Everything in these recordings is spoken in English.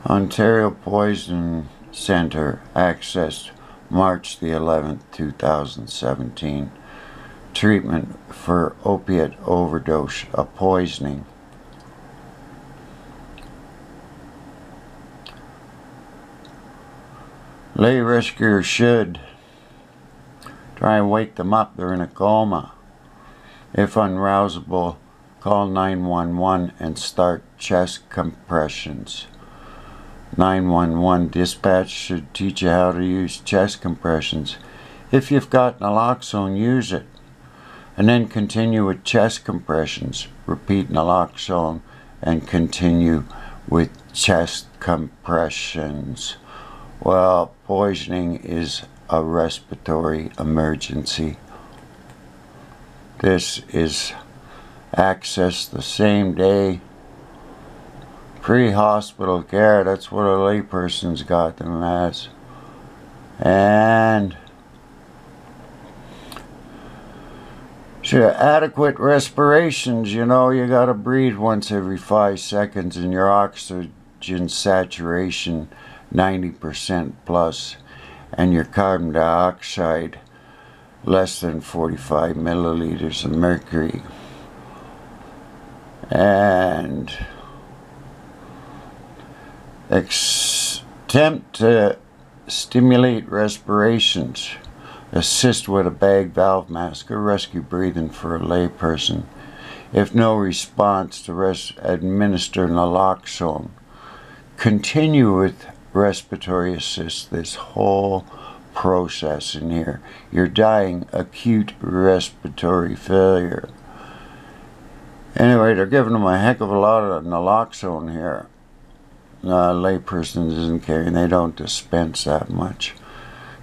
Ontario Poison Centre accessed March the 11th, 2017. Treatment for opiate overdose, a poisoning. Lay rescuers should try and wake them up. They're in a coma. If unrousable, call 911 and start chest compressions. 911 dispatch should teach you how to use chest compressions. If you've got naloxone, use it. And then continue with chest compressions. Repeat naloxone and continue with chest compressions. Well, poisoning is a respiratory emergency. This is accessed the same day. Pre-hospital care, that's what a layperson's got them as. And sure, adequate respirations, you know, you gotta breathe once every 5 seconds, and your oxygen saturation 90% plus, and your carbon dioxide less than 45 milliliters of mercury. And attempt to stimulate respirations. Assist with a bag valve mask or rescue breathing for a layperson. If no response to administer naloxone. Continue with respiratory assist this whole process in here. You're dying acute respiratory failure. Anyway, they're giving them a heck of a lot of naloxone here. Layperson isn't carrying, they don't dispense that much.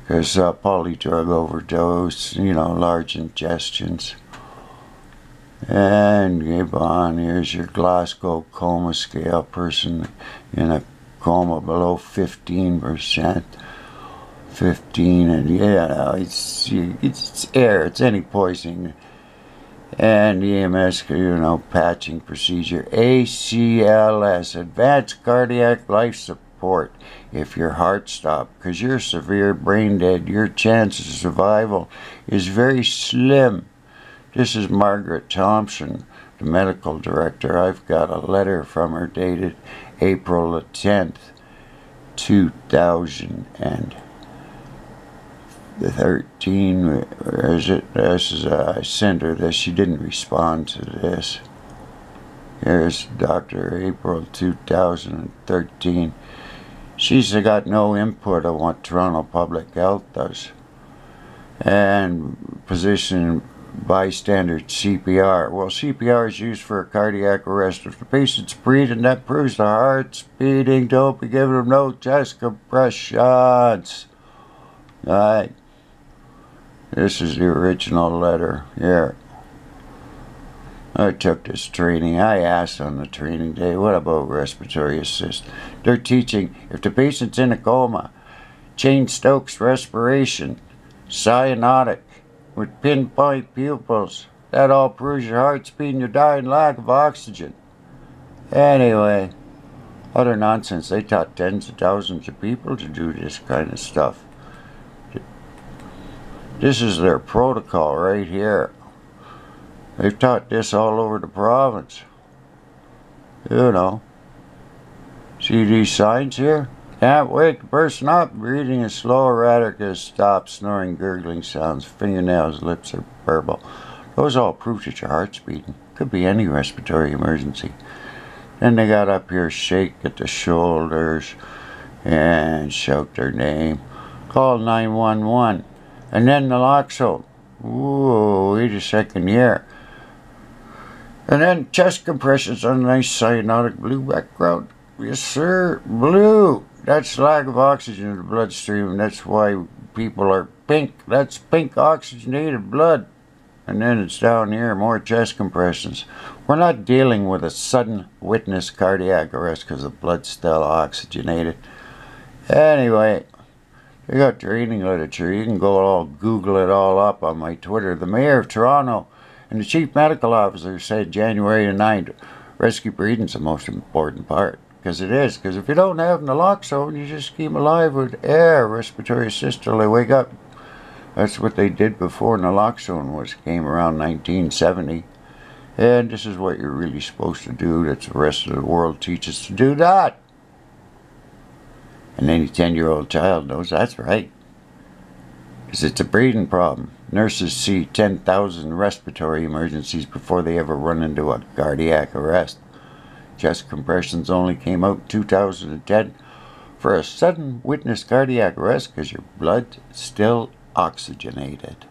Because polydrug overdose, you know, large ingestions. And give on, here's your Glasgow coma scale, person in a coma below 15%. 15, and yeah, it's air, it's any poisoning. And EMS, you know, patching procedure. ACLS, Advanced Cardiac Life Support. If your heart stopped, because you're severe brain dead, your chance of survival is very slim. This is Margaret Thompson, the medical director. I've got a letter from her dated April the 10th, 2013. Where is it? This is, I sent her this. She didn't respond to this. Here's Dr. April 2013. She's got no input on what Toronto Public Health does. And position bystander CPR. Well, CPR is used for a cardiac arrest. If the patient's breathing, that proves the heart's beating. Don't be giving them no chest compressions. Alright. This is the original letter here. I took this training. I asked on the training day, what about respiratory assist? They're teaching, if the patient's in a coma, Cheyne-Stokes respiration, cyanotic, with pinpoint pupils. That all proves your heart's beating, you're dying, lack of oxygen. Anyway, other nonsense. They taught tens of thousands of people to do this kind of stuff. This is their protocol right here. They've taught this all over the province. You know. See these signs here? Can't wake the person up. Breathing is slow, erratic as stop, snoring, gurgling sounds, fingernails, lips are purple. Those all prove that your heart's beating. Could be any respiratory emergency. Then they got up here, shake at the shoulders and shout their name. Call 911. And then naloxone. Ooh, wait a second here. And then chest compressions on a nice cyanotic blue background. Yes, sir. Blue. That's lack of oxygen in the bloodstream. That's why people are pink. That's pink oxygenated blood. And then it's down here, more chest compressions. We're not dealing with a sudden witness cardiac arrest because the blood's still oxygenated. Anyway, they got training literature. You can go all Google it all up on my Twitter. The mayor of Toronto and the chief medical officer said January the 9th, rescue breathing's the most important part. because it is. Because if you don't have naloxone, you just keep them alive with air, respiratory systole. They wake up. That's what they did before naloxone came around 1970. And this is what you're really supposed to do. That's the rest of the world teaches to do that. And any 10-year-old child knows that's right. Because it's a breathing problem. Nurses see 10,000 respiratory emergencies before they ever run into a cardiac arrest. Chest compressions only came out in 2010 for a sudden witness cardiac arrest because your blood's still oxygenated.